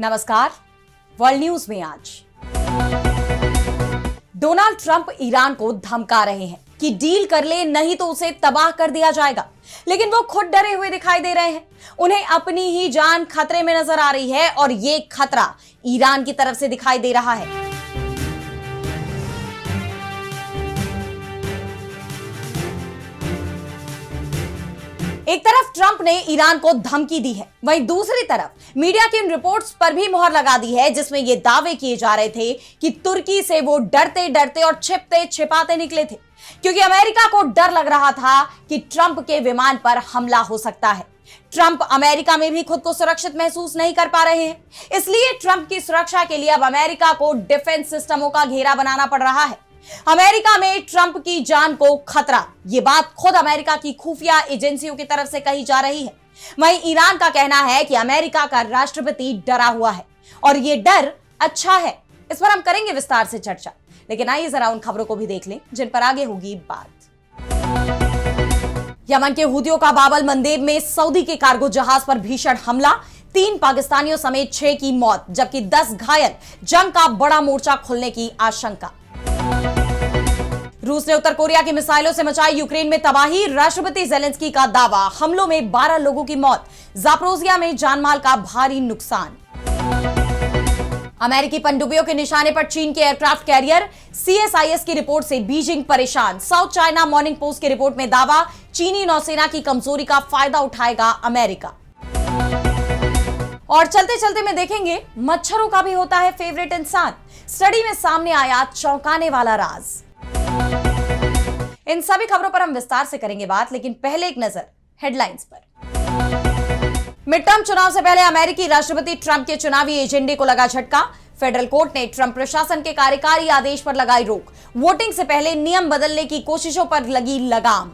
नमस्कार। World news में आज डोनाल्ड ट्रंप ईरान को धमका रहे हैं कि डील कर ले, नहीं तो उसे तबाह कर दिया जाएगा। लेकिन वो खुद डरे हुए दिखाई दे रहे हैं। उन्हें अपनी ही जान खतरे में नजर आ रही है और ये खतरा ईरान की तरफ से दिखाई दे रहा है। एक तरफ ट्रंप ने ईरान को धमकी दी है, वहीं दूसरी तरफ मीडिया की इन रिपोर्ट्स पर भी मुहर लगा दी है जिसमें ये दावे किए जा रहे थे कि तुर्की से वो डरते डरते और छिपते छिपाते निकले थे, क्योंकि अमेरिका को डर लग रहा था कि ट्रंप के विमान पर हमला हो सकता है। ट्रंप अमेरिका में भी खुद को सुरक्षित महसूस नहीं कर पा रहे हैं, इसलिए ट्रंप की सुरक्षा के लिए अब अमेरिका को डिफेंस सिस्टमों का घेरा बनाना पड़ रहा है। अमेरिका में ट्रंप की जान को खतरा, ये बात खुद अमेरिका की खुफिया एजेंसियों की तरफ से कही जा रही है। वहीं ईरान का कहना है कि अमेरिका का राष्ट्रपति डरा हुआ है और ये डर अच्छा है। इस पर हम करेंगे विस्तार से चर्चा, लेकिन आइए जरा उन खबरों को भी देख लें जिन पर आगे होगी बात। यमन के हूथियों का बाबल मंदेब में सऊदी के कार्गो जहाज पर भीषण हमला, 3 पाकिस्तानियों समेत 6 की मौत जबकि 10 घायल, जंग का बड़ा मोर्चा खुलने की आशंका। रूस ने उत्तर कोरिया की मिसाइलों से मचाई यूक्रेन में तबाही, राष्ट्रपति जेलेंस्की का दावा, हमलों में 12 लोगों की मौत, जापोरिजिया में जानमाल का भारी नुकसान। अमेरिकी पनडुब्बियों के निशाने पर चीन के एयरक्राफ्ट कैरियर, CSIS की रिपोर्ट से बीजिंग परेशान। साउथ चाइना मॉर्निंग पोस्ट की रिपोर्ट में दावा, चीनी नौसेना की कमजोरी का फायदा उठाएगा अमेरिका। और चलते चलते में देखेंगे मच्छरों का भी होता है फेवरेट इंसान, स्टडी में सामने आया चौंकाने वाला राज। इन सभी खबरों पर हम विस्तार से करेंगे बात, लेकिन पहले एक नजर हेडलाइंस पर। मिड टर्म चुनाव से पहले अमेरिकी राष्ट्रपति ट्रंप के चुनावी एजेंडे को लगा झटका। फेडरल कोर्ट ने ट्रंप प्रशासन के कार्यकारी आदेश पर लगाई रोक, वोटिंग से पहले नियम बदलने की कोशिशों पर लगी लगाम।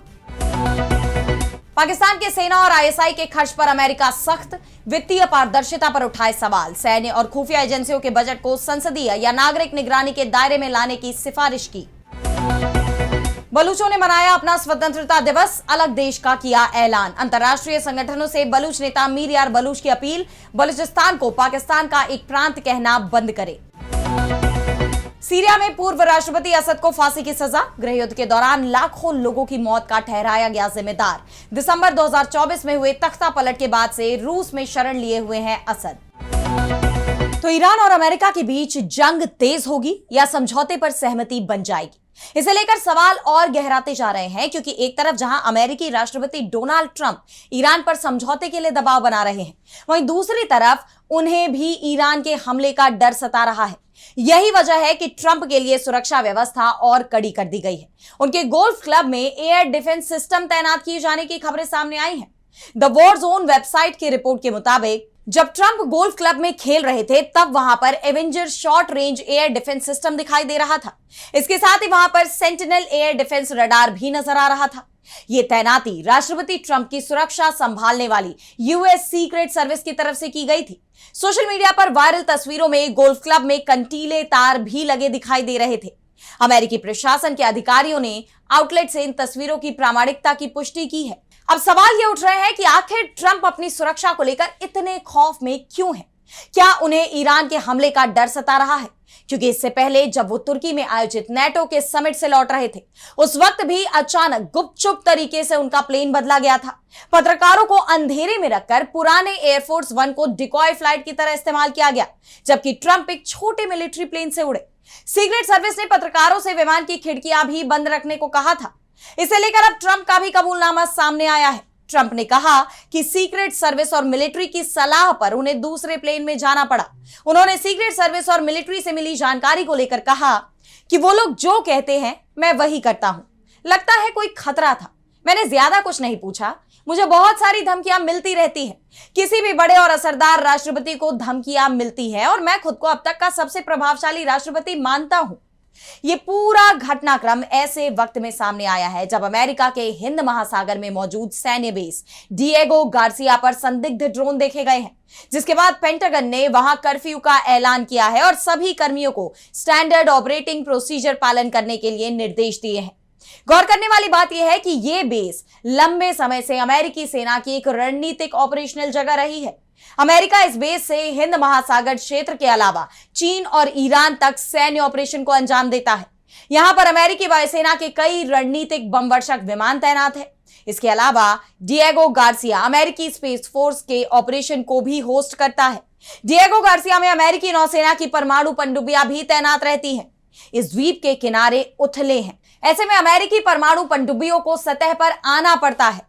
पाकिस्तान के सेना और ISI के खर्च पर अमेरिका सख्त, वित्तीय पारदर्शिता पर उठाए सवाल। सैन्य और खुफिया एजेंसियों के बजट को संसदीय या नागरिक निगरानी के दायरे में लाने की सिफारिश की। बलूचों ने मनाया अपना स्वतंत्रता दिवस, अलग देश का किया ऐलान। अंतर्राष्ट्रीय संगठनों से बलूच नेता मीर यार बलूच की अपील, बलूचिस्तान को पाकिस्तान का एक प्रांत कहना बंद करे। सीरिया में पूर्व राष्ट्रपति असद को फांसी की सजा, गृहयुद्ध के दौरान लाखों लोगों की मौत का ठहराया गया जिम्मेदार। दिसंबर 2024 में हुए तख्ता पलट के बाद से रूस में शरण लिए हुए हैं असद। तो ईरान और अमेरिका के बीच जंग तेज होगी या समझौते पर सहमति बन जाएगी, इसे लेकर सवाल और गहराते जा रहे हैं, क्योंकि एक तरफ जहां अमेरिकी राष्ट्रपति डोनाल्ड ट्रंप ईरान पर समझौते के लिए दबाव बना रहे हैं, वहीं दूसरी तरफ उन्हें भी ईरान के हमले का डर सता रहा है। यही वजह है कि ट्रंप के लिए सुरक्षा व्यवस्था और कड़ी कर दी गई है। उनके गोल्फ क्लब में एयर डिफेंस सिस्टम तैनात किए जाने की खबरें सामने आई हैं। द वॉर जोन वेबसाइट की रिपोर्ट के मुताबिक जब ट्रंप गोल्फ क्लब में खेल रहे थे तब वहां पर Avenger short range air defence system दिखाई दे रहा था। इसके साथ ही वहां पर सेंटिनल एयर डिफेंस रडार भी नजर आ रहा था। यह तैनाती राष्ट्रपति ट्रंप की सुरक्षा संभालने वाली US सीक्रेट सर्विस की तरफ से की गई थी। सोशल मीडिया पर वायरल तस्वीरों में गोल्फ क्लब में कंटीले तार भी लगे दिखाई दे रहे थे। अमेरिकी प्रशासन के अधिकारियों ने आउटलेट से इन तस्वीरों की प्रामाणिकता की पुष्टि की है। अब सवाल यह उठ रहे हैं कि आखिर ट्रंप अपनी सुरक्षा को लेकर इतने खौफ में क्यों हैं? क्या उन्हें ईरान के हमले का डर सता रहा है? क्योंकि इससे पहले जब वो तुर्की में आयोजित NATO के समिट से लौट रहे थे, उस वक्त भी अचानक गुपचुप तरीके से उनका प्लेन बदला गया था। पत्रकारों को अंधेरे में रखकर पुराने एयरफोर्स 1 को डिकॉय फ्लाइट की तरह इस्तेमाल किया गया, जबकि ट्रंप एक छोटे मिलिट्री प्लेन से उड़े। सीक्रेट सर्विस ने पत्रकारों से विमान की खिड़कियां भी बंद रखने को कहा था। इसे लेकर अब ट्रंप का भी कबूलनामा सामने आया है। ट्रंप ने कहा कि सीक्रेट सर्विस और मिलिट्री की सलाह पर उन्हें दूसरे प्लेन में जाना पड़ा। उन्होंने सीक्रेट सर्विस और मिलिट्री से मिली जानकारी को लेकर कहा कि वो लोग जो कहते हैं मैं वही करता हूं। लगता है कोई खतरा था, मैंने ज्यादा कुछ नहीं पूछा। मुझे बहुत सारी धमकियां मिलती रहती हैं, किसी भी बड़े और असरदार राष्ट्रपति को धमकियां मिलती है और मैं खुद को अब तक का सबसे प्रभावशाली राष्ट्रपति मानता हूं। ये पूरा घटनाक्रम ऐसे वक्त में सामने आया है जब अमेरिका के हिंद महासागर में मौजूद सैन्य बेस डिएगो गार्सिया पर संदिग्ध ड्रोन देखे गए हैं, जिसके बाद पेंटागन ने वहां कर्फ्यू का ऐलान किया है और सभी कर्मियों को स्टैंडर्ड ऑपरेटिंग प्रोसीजर पालन करने के लिए निर्देश दिए हैं। गौर करने वाली बात यह है कि यह बेस लंबे समय से अमेरिकी सेना की एक रणनीतिक ऑपरेशनल जगह रही है। अमेरिका इस बेस से हिंद महासागर क्षेत्र के अलावा चीन और ईरान तक सैन्य ऑपरेशन को अंजाम देता है। यहां पर अमेरिकी वायुसेना के कई रणनीतिक बमवर्षक विमान तैनात है। इसके अलावा डिएगो गार्सिया अमेरिकी स्पेस फोर्स के ऑपरेशन को भी होस्ट करता है। डिएगो गार्सिया में अमेरिकी नौसेना की परमाणु पनडुब्बियां भी तैनात रहती हैं। इस द्वीप के किनारे उथले हैं, ऐसे में अमेरिकी परमाणु पनडुब्बियों को सतह पर आना पड़ता है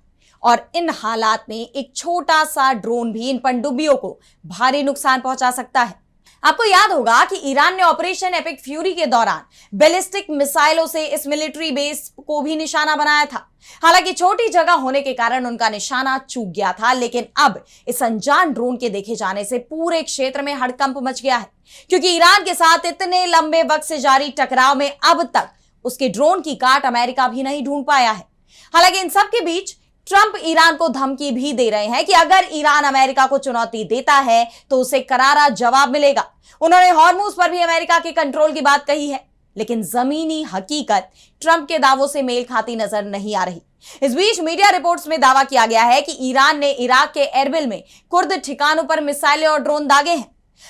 और इन हालात में एक छोटा सा ड्रोन भी इन पनडुब्बियों को भारी नुकसान पहुंचा सकता है। आपको याद होगा कि ईरान ने ऑपरेशन एपिक फ्यूरी के दौरान बैलिस्टिक मिसाइलों से इस मिलिट्री बेस को भी निशाना बनाया था। हालांकि छोटी जगह होने के कारण उनका निशाना चूक गया था, लेकिन अब इस अनजान ड्रोन के देखे जाने से पूरे क्षेत्र में हड़कंप मच गया है, क्योंकि ईरान के साथ इतने लंबे वक्त से जारी टकराव में अब तक उसके ड्रोन की काट अमेरिका भी नहीं ढूंढ पाया है। हालांकि इन सब के बीच ट्रंप ईरान को धमकी भी दे रहे हैं कि अगर ईरान अमेरिका को चुनौती देता है तो उसे करारा जवाब मिलेगा। उन्होंने हॉर्मुज पर भी अमेरिका के कंट्रोल की बात कही है, लेकिन जमीनी हकीकत ट्रंप के दावों से मेल खाती नजर नहीं आ रही। इस बीच मीडिया रिपोर्ट्स में दावा किया गया है कि ईरान ने इराक के एरबिल में कुर्द ठिकानों पर मिसाइलें और ड्रोन दागे हैं।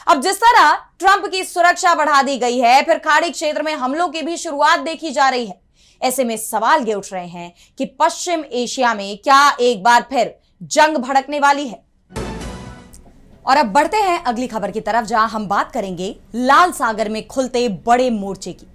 अब जिस तरह ट्रंप की सुरक्षा बढ़ा दी गई है, फिर खाड़ी क्षेत्र में हमलों की भी शुरुआत देखी जा रही है। ऐसे में सवाल ये उठ रहे हैं कि पश्चिम एशिया में क्या एक बार फिर जंग भड़कने वाली है। और अब बढ़ते हैं अगली खबर की तरफ, जहां हम बात करेंगे लाल सागर में खुलते बड़े मोर्चे की।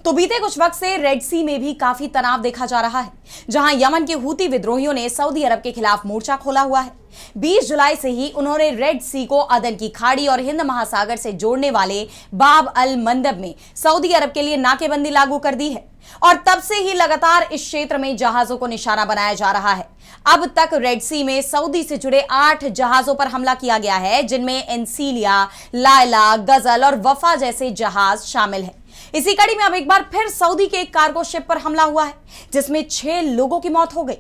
तो बीते कुछ वक्त से रेड सी में भी काफी तनाव देखा जा रहा है, जहां यमन के हूती विद्रोहियों ने सऊदी अरब के खिलाफ मोर्चा खोला हुआ है। 20 जुलाई से ही उन्होंने रेड सी को अदन की खाड़ी और हिंद महासागर से जोड़ने वाले बाब अल मंदब में सऊदी अरब के लिए नाकेबंदी लागू कर दी है और तब से ही लगातार इस क्षेत्र में जहाजों को निशाना बनाया जा रहा है। अब तक रेड सी में सऊदी से जुड़े 8 जहाजों पर हमला किया गया है, जिनमें एनसीलिया, लायला, गजल और वफा जैसे जहाज शामिल हैं। इसी कड़ी में अब एक बार फिर सऊदी के एक कार्गो शिप पर हमला हुआ है, जिसमें 6 लोगों की मौत हो गई।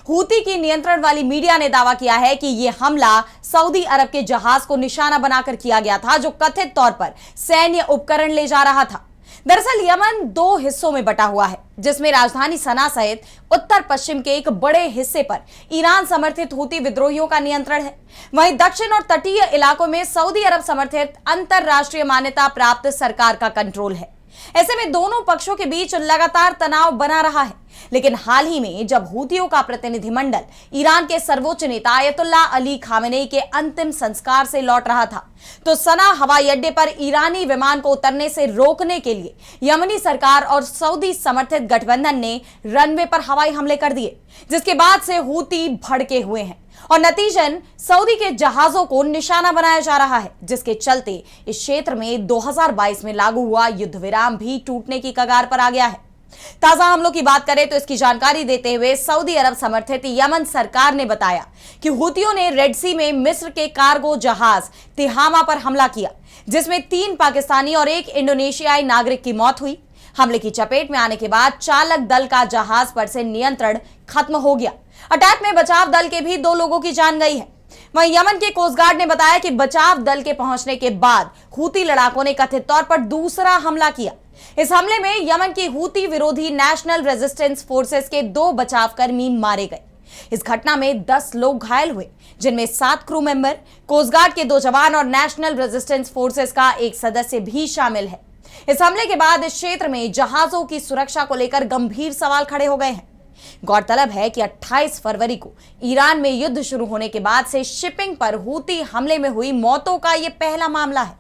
हूती की नियंत्रण वाली मीडिया ने दावा किया है कि यह हमला सऊदी अरब के जहाज को निशाना बनाकर किया गया था, जो कथित तौर पर सैन्य उपकरण ले जा रहा था। दरअसल यमन 2 हिस्सों में बटा हुआ है, जिसमें राजधानी सना सहित उत्तर पश्चिम के एक बड़े हिस्से पर ईरान समर्थित हूती विद्रोहियों का नियंत्रण है। वहीं दक्षिण और तटीय इलाकों में सऊदी अरब समर्थित अंतरराष्ट्रीय मान्यता प्राप्त सरकार का कंट्रोल है। ऐसे में दोनों पक्षों के बीच लगातार तनाव बना रहा है, लेकिन हाल ही में जब हूतियों का प्रतिनिधिमंडल ईरान के सर्वोच्च नेता अयतुल्ला अली खामेनेई के अंतिम संस्कार से लौट रहा था, तो सना हवाई अड्डे पर ईरानी विमान को उतरने से रोकने के लिए यमनी सरकार और सऊदी समर्थित गठबंधन ने रनवे पर हवाई हमले कर दिए, जिसके बाद से हूती भड़के हुए हैं और नतीजन सऊदी के जहाजों को निशाना बनाया जा रहा है, जिसके चलते इस क्षेत्र में 2022 में लागू हुआ युद्ध विराम भी टूटने की कगार पर आ गया है। ताजा हमलों की बात करें तो इसकी जानकारी देते हुए सऊदी अरब समर्थित यमन सरकार ने बताया कि हूतियों ने रेड सी में मिस्र के कार्गो जहाज तिहामा पर हमला किया, जिसमें 3 पाकिस्तानी और 1 इंडोनेशियाई नागरिक की मौत हुई। हमले की चपेट में आने के बाद चालक दल का जहाज पर से नियंत्रण खत्म हो गया। अटैक में बचाव दल के भी 2 लोगों की जान गई है। वहीं यमन के कोस्ट गार्ड ने बताया कि बचाव दल के पहुंचने के बाद हूती लड़ाकों ने कथित तौर पर दूसरा हमला किया। इस हमले में यमन की हूती विरोधी नेशनल रेजिस्टेंस फोर्सेस के 2 बचावकर्मी मारे गए। इस घटना में 10 लोग घायल हुए, जिनमें 7 क्रू मेंबर, कोस्ट गार्ड के 2 जवान और नेशनल रेजिस्टेंस फोर्सेस का 1 सदस्य भी शामिल है। इस हमले के बाद इस क्षेत्र में जहाजों की सुरक्षा को लेकर गंभीर सवाल खड़े हो गए हैं। गौरतलब है कि 28 फरवरी को ईरान में युद्ध शुरू होने के बाद से शिपिंग पर हूती हमले में हुई मौतों का यह पहला मामला है।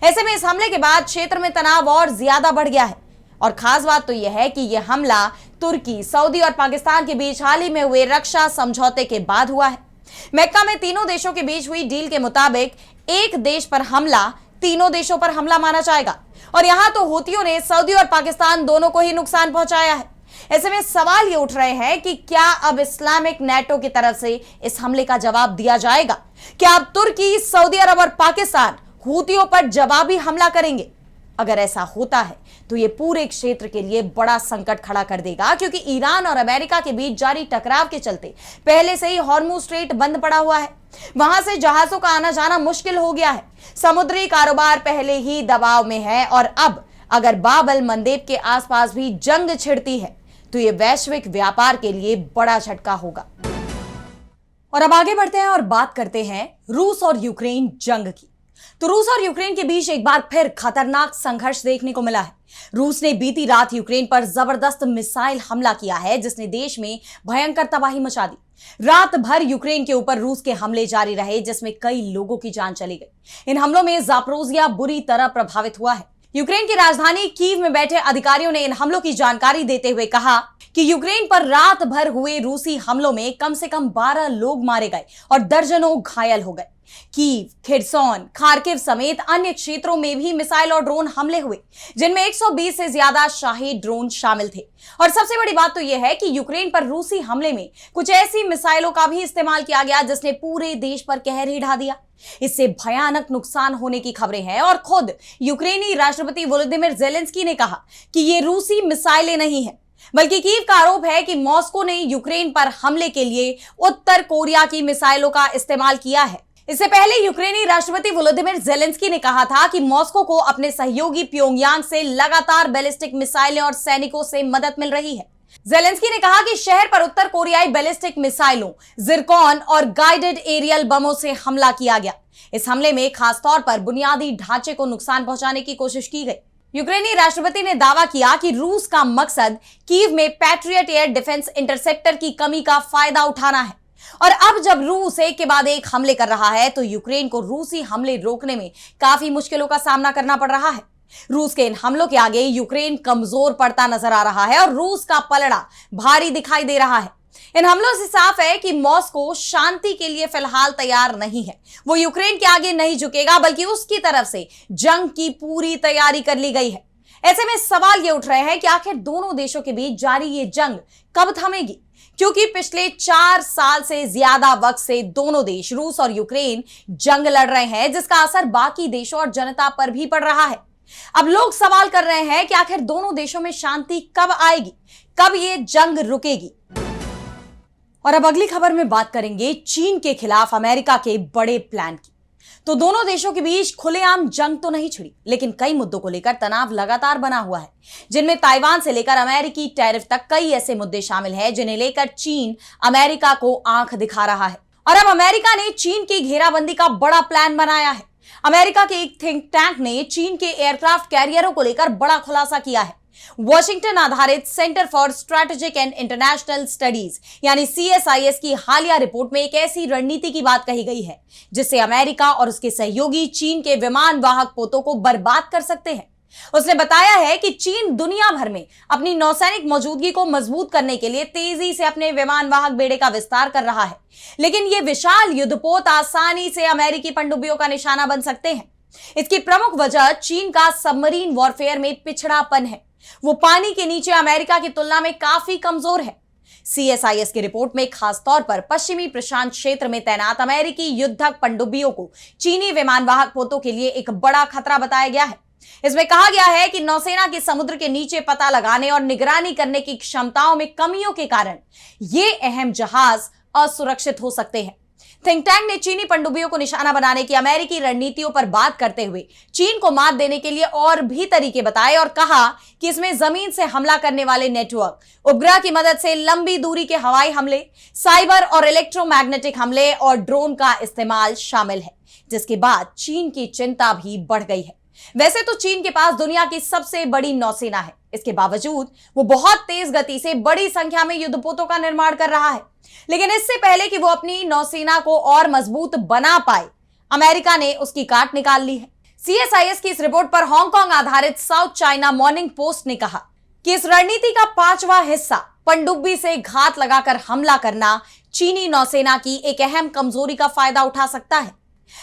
ऐसे में इस हमले के बाद क्षेत्र में तनाव और ज्यादा बढ़ गया है और खास बात तो यह है कि यह हमला तुर्की, सऊदी और पाकिस्तान के बीच हाल ही में हुए रक्षा समझौते के बाद हुआ है। मक्का में तीनों देशों के बीच हुई डील के मुताबिक एक देश पर हमला तीनों देशों पर हमला माना जाएगा और यहां तो हूतियों ने सऊदी और पाकिस्तान दोनों को ही नुकसान पहुंचाया है। ऐसे में सवाल ये उठ रहे हैं कि क्या अब इस्लामिक नेटो की तरफ से इस हमले का जवाब दिया जाएगा? क्या अब तुर्की, सऊदी अरब और पाकिस्तान हूतियों पर जवाबी हमला करेंगे? अगर ऐसा होता है तो यह पूरे क्षेत्र के लिए बड़ा संकट खड़ा कर देगा, क्योंकि ईरान और अमेरिका के बीच जारी टकराव के चलते पहले से ही हॉर्मुज स्ट्रेट बंद पड़ा हुआ है। वहां से जहाजों का आना जाना मुश्किल हो गया है। समुद्री कारोबार पहले ही दबाव में है और अब अगर बाब अल मंदेब के आसपास भी जंग छिड़ती है तो यह वैश्विक व्यापार के लिए बड़ा झटका होगा। और अब आगे बढ़ते हैं और बात करते हैं रूस और यूक्रेन जंग की। तो रूस और यूक्रेन के बीच एक बार फिर खतरनाक संघर्ष देखने को मिला है। रूस ने बीती रात यूक्रेन पर जबरदस्त मिसाइल हमला किया है, जिसने देश में भयंकर तबाही मचा दी। रात भर यूक्रेन के ऊपर रूस के हमले जारी रहे, जिसमें कई लोगों की जान चली गई। इन हमलों में जापोरिजिया बुरी तरह प्रभावित हुआ है। यूक्रेन की राजधानी कीव में बैठे अधिकारियों ने इन हमलों की जानकारी देते हुए कहा कि यूक्रेन पर रात भर हुए रूसी हमलों में कम से कम 12 लोग मारे गए और दर्जनों घायल हो गए। कीव, खिर्सोन, खार्किव समेत अन्य क्षेत्रों में भी मिसाइल और ड्रोन हमले हुए, जिनमें 120 से ज्यादा शाही ड्रोन शामिल थे। और सबसे बड़ी बात तो यह है कि यूक्रेन पर रूसी हमले में कुछ ऐसी मिसाइलों का भी इस्तेमाल किया गया जिसने पूरे देश पर कहर ही ढा दिया। इससे भयानक नुकसान होने की खबरें हैं और खुद यूक्रेनी राष्ट्रपति वोलोदिमीर ज़ेलेंस्की ने कहा कि ये रूसी मिसाइलें नहीं हैं, बल्कि कीव का आरोप है कि मॉस्को ने यूक्रेन पर हमले के लिए उत्तर कोरिया की मिसाइलों का इस्तेमाल किया है। इससे पहले यूक्रेनी राष्ट्रपति वोलोदिमीर ज़ेलेंस्की ने कहा था कि मॉस्को को अपने सहयोगी प्योंगयांग से लगातार बैलिस्टिक मिसाइलें और सैनिकों से मदद मिल रही है। ज़ेलेंस्की ने कहा कि शहर पर उत्तर कोरियाई बैलिस्टिक मिसाइलों, जिरकॉन और गाइडेड एरियल बमों से हमला किया गया। इस हमले में खासतौर पर बुनियादी ढांचे को नुकसान पहुंचाने की कोशिश की गई। यूक्रेनी राष्ट्रपति ने दावा किया कि रूस का मकसद कीव में पैट्रियट एयर डिफेंस इंटरसेप्टर की कमी का फायदा उठाना है। और अब जब रूस एक के बाद एक हमले कर रहा है, तो यूक्रेन को रूसी हमले रोकने में काफी मुश्किलों का सामना करना पड़ रहा है। रूस के इन हमलों के आगे यूक्रेन कमजोर पड़ता नजर आ रहा है और रूस का पलड़ा भारी दिखाई दे रहा है। इन हमलों से साफ है कि मॉस्को शांति के लिए फिलहाल तैयार नहीं है। वो यूक्रेन के आगे नहीं झुकेगा, बल्कि उसकी तरफ से जंग की पूरी तैयारी कर ली गई है। ऐसे में सवाल ये उठ रहे हैं कि आखिर दोनों देशों के बीच जारी ये जंग कब थमेगी, क्योंकि पिछले 4 साल से ज्यादा वक्त से दोनों देश, रूस और यूक्रेन, जंग लड़ रहे हैं, जिसका असर बाकी देशों और जनता पर भी पड़ रहा है। अब लोग सवाल कर रहे हैं कि आखिर दोनों देशों में शांति कब आएगी, कब ये जंग रुकेगी। और अब अगली खबर में बात करेंगे चीन के खिलाफ अमेरिका के बड़े प्लान की। तो दोनों देशों के बीच खुलेआम जंग तो नहीं छिड़ी, लेकिन कई मुद्दों को लेकर तनाव लगातार बना हुआ है, जिनमें ताइवान से लेकर अमेरिकी टैरिफ तक कई ऐसे मुद्दे शामिल हैं जिन्हें लेकर चीन अमेरिका को आंख दिखा रहा है। और अब अमेरिका ने चीन की घेराबंदी का बड़ा प्लान बनाया है। अमेरिका के एक थिंक टैंक ने चीन के एयरक्राफ्ट कैरियरों को लेकर बड़ा खुलासा किया है। वॉशिंगटन आधारित centre for strategic and international studies यानी CSIS की हालिया रिपोर्ट में एक ऐसी रणनीति की बात कही गई है जिससे अमेरिका और उसके सहयोगी चीन के विमान वाहक पोतों को बर्बाद कर सकते हैं। उसने बताया है कि चीन दुनिया भर में अपनी नौसैनिक मौजूदगी को मजबूत करने के लिए तेजी से अपने विमान वाहक बेड़े का विस्तार कर रहा है, लेकिन ये विशाल युद्धपोत आसानी से अमेरिकी पनडुब्बियों का निशाना बन सकते हैं। इसकी प्रमुख वजह चीन का सबमरीन वॉरफेयर में पिछड़ापन है। वो पानी के नीचे अमेरिका की तुलना में काफी कमजोर है। CSIS की रिपोर्ट में खासतौर पर पश्चिमी प्रशांत क्षेत्र में तैनात अमेरिकी युद्धक पनडुब्बियों को चीनी विमान वाहक पोतों के लिए एक बड़ा खतरा बताया गया है। इसमें कहा गया है कि नौसेना के समुद्र के नीचे पता लगाने और निगरानी करने की क्षमताओं में कमियों के कारण ये अहम जहाज असुरक्षित हो सकते हैं। थिंक टैंक ने चीनी पनडुब्बियों को निशाना बनाने की अमेरिकी रणनीतियों पर बात करते हुए चीन को मात देने के लिए और भी तरीके बताए और कहा कि इसमें जमीन से हमला करने वाले नेटवर्क, उपग्रह की मदद से लंबी दूरी के हवाई हमले, साइबर और इलेक्ट्रोमैग्नेटिक हमले और ड्रोन का इस्तेमाल शामिल है, जिसके बाद चीन की चिंता भी बढ़ गई है। वैसे तो चीन के पास दुनिया की सबसे बड़ी नौसेना है, इसके बावजूद वो बहुत तेज गति से बड़ी संख्या में युद्धपोतों का निर्माण कर रहा है। लेकिन इससे पहले कि वो अपनी नौसेना को और मजबूत बना पाए, अमेरिका ने उसकी काट निकाल ली है। CSIS की इस रिपोर्ट पर हांगकांग आधारित साउथ चाइना मॉर्निंग पोस्ट ने कहा कि इस रणनीति का 5वां हिस्सा पनडुब्बी से घात लगाकर हमला करना चीनी नौसेना की एक अहम कमजोरी का फायदा उठा सकता है।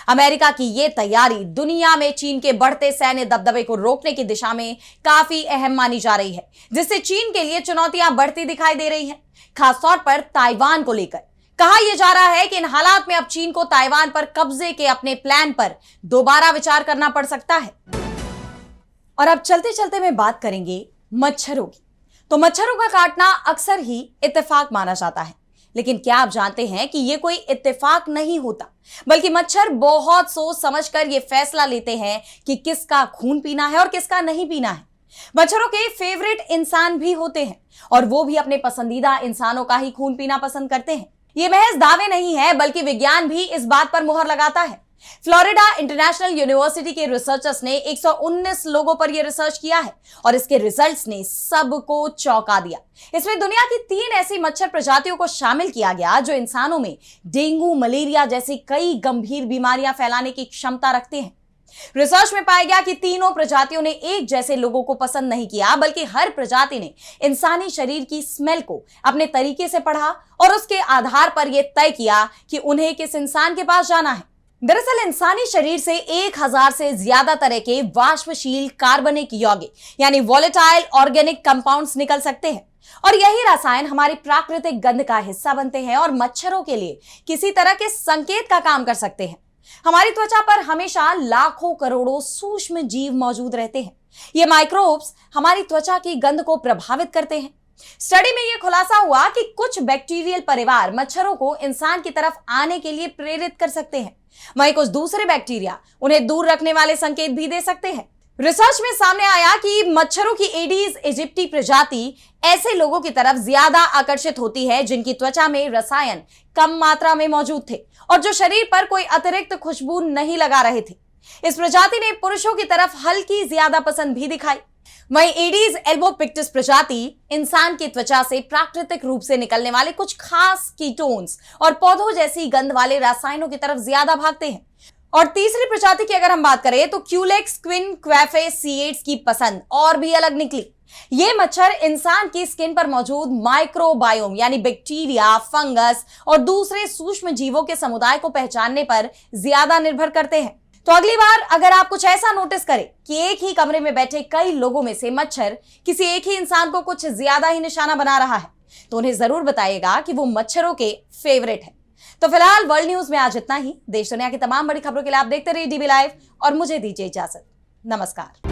अमेरिका की यह तैयारी दुनिया में चीन के बढ़ते सैन्य दबदबे को रोकने की दिशा में काफी अहम मानी जा रही है, जिससे चीन के लिए चुनौतियां बढ़ती दिखाई दे रही हैं, खासतौर पर ताइवान को लेकर। कहा यह जा रहा है कि इन हालात में अब चीन को ताइवान पर कब्जे के अपने प्लान पर दोबारा विचार करना पड़ सकता है। और अब चलते चलते में बात करेंगे मच्छरों की। तो मच्छरों का काटना अक्सर ही इत्तेफाक माना जाता है, लेकिन क्या आप जानते हैं कि यह कोई इत्तेफाक नहीं होता, बल्कि मच्छर बहुत सोच समझकर यह फैसला लेते हैं कि किसका खून पीना है और किसका नहीं पीना है। मच्छरों के फेवरेट इंसान भी होते हैं और वो भी अपने पसंदीदा इंसानों का ही खून पीना पसंद करते हैं। ये महज दावे नहीं है, बल्कि विज्ञान भी इस बात पर मुहर लगाता है। फ्लोरिडा इंटरनेशनल यूनिवर्सिटी के रिसर्चर्स ने 119 लोगों पर यह रिसर्च किया है और इसके रिजल्ट्स ने सबको चौंका दिया। इसमें दुनिया की 3 ऐसी मच्छर प्रजातियों को शामिल किया गया जो इंसानों में डेंगू, मलेरिया जैसी कई गंभीर बीमारियां फैलाने की क्षमता रखते हैं। रिसर्च में पाया गया कि तीनों प्रजातियों ने एक जैसे लोगों को पसंद नहीं किया, बल्कि हर प्रजाति ने इंसानी शरीर की स्मेल को अपने तरीके से पढ़ा और उसके आधार पर यह तय किया कि उन्हें किस इंसान के पास जाना है। दरअसल इंसानी शरीर से 1000 से ज्यादा तरह के वाष्पशील कार्बनिक यौगिक यानी वॉलेटाइल ऑर्गेनिक कंपाउंड्स निकल सकते हैं और यही रसायन हमारी प्राकृतिक गंध का हिस्सा बनते हैं और मच्छरों के लिए किसी तरह के संकेत का काम कर सकते हैं। हमारी त्वचा पर हमेशा लाखों करोड़ों सूक्ष्म जीव मौजूद रहते हैं। ये माइक्रोब्स हमारी त्वचा की गंध को प्रभावित करते हैं। स्टडी में यह खुलासा हुआ कि कुछ बैक्टीरियल परिवार मच्छरों को इंसान की तरफ आने के लिए प्रेरित कर सकते हैं, वहीं कुछ दूसरे बैक्टीरिया उन्हें दूर रखने वाले संकेत भी दे सकते हैं। रिसर्च में सामने आया कि मच्छरों की एडीज इजिप्टी प्रजाति ऐसे लोगों की तरफ ज्यादा आकर्षित होती है जिनकी त्वचा में रसायन कम मात्रा में मौजूद थे और जो शरीर पर कोई अतिरिक्त खुशबू नहीं लगा रहे थे। इस प्रजाति ने पुरुषों की तरफ हल्की ज्यादा पसंद भी दिखाई। वहीं एडीज एल्बोपिक्टिस प्रजाति इंसान की त्वचा से प्राकृतिक रूप से निकलने वाले कुछ खास कीटोन्स और पौधों जैसी गंध वाले रसायनों की तरफ ज्यादा भागते हैं। और तीसरी प्रजाति की अगर हम बात करें तो क्यूलेक्स क्विनक्वेफेसिएट्स की पसंद और भी अलग निकली। ये मच्छर इंसान की स्किन पर मौजूद माइक्रोबायोम यानी बैक्टीरिया, फंगस और दूसरे सूक्ष्म जीवों के समुदाय को पहचानने पर ज्यादा निर्भर करते हैं। तो अगली बार अगर आप कुछ ऐसा नोटिस करें कि एक ही कमरे में बैठे कई लोगों में से मच्छर किसी एक ही इंसान को कुछ ज्यादा ही निशाना बना रहा है, तो उन्हें जरूर बताइएगा कि वो मच्छरों के फेवरेट है। तो फिलहाल वर्ल्ड न्यूज में आज इतना ही। देश दुनिया की तमाम बड़ी खबरों के लिए आप देखते रहिए डीबी लाइव और मुझे दीजिए इजाजत। नमस्कार।